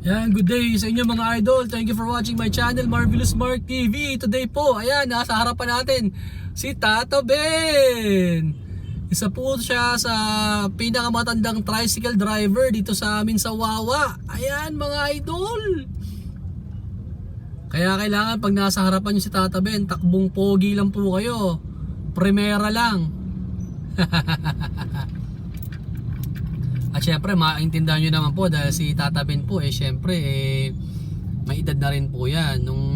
Yan, good day sa inyo mga idol. Thank you for watching my channel, Marvelous Mark TV. Today po, ayan, nasa harapan natin si Tata Ben. Isa po siya sa pinakamatandang tricycle driver dito sa amin sa Wawa. Ayan mga idol. Kaya kailangan pag nasa harapan nyo si Tata Ben, takbong pogi lang po kayo. Primera lang. At syempre maintindihan nyo naman po dahil si Tata Ben po syempre may edad na rin po yan. Nung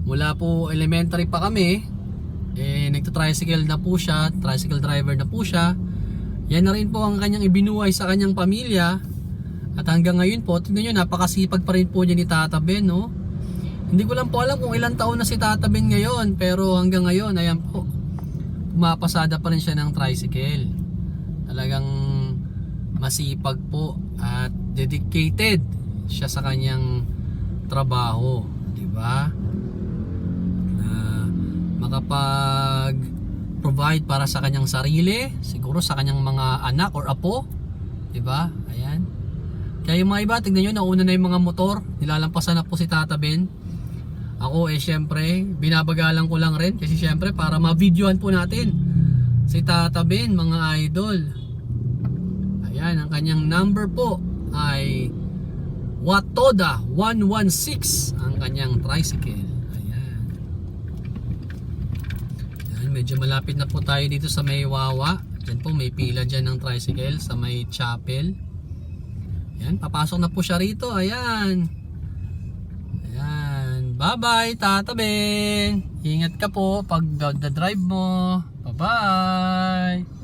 mula po elementary pa kami, nagto-tricycle na po siya, tricycle driver na po siya. Yan na rin po ang kanyang ibinuhay sa kanyang pamilya. At hanggang ngayon po, tingnan nyo, napakasipag pa rin po niya ni Tata Ben, no? Hindi ko lang po alam kung ilang taon na si Tata Ben ngayon, pero hanggang ngayon, ayan po, pumapasada pa rin siya ng tricycle. Talagang masipag po at dedicated siya sa kanyang trabaho, di ba? Makapag-provide para sa kanyang sarili, siguro sa kanyang mga anak or apo, di ba? Ayan. Kaya yung mga iba, tignan nyo, nauna na yung mga motor, nilalampasan na po si Tata Ben. Ako syempre, binabagalan ko lang rin kasi syempre para ma-videohan po natin si Tata Ben, mga idol. Ayan, ang kanyang number po ay Watoda 116 ang kanyang tricycle. Ayan. Ayan, medyo malapit na po tayo dito sa may Wawa. Diyan po may pila dyan ng tricycle sa may chapel. Ayan, papasok na po siya rito. Ayan. Ayan. Bye bye Tata Ben. Ingat ka po pag drive mo. Bye bye.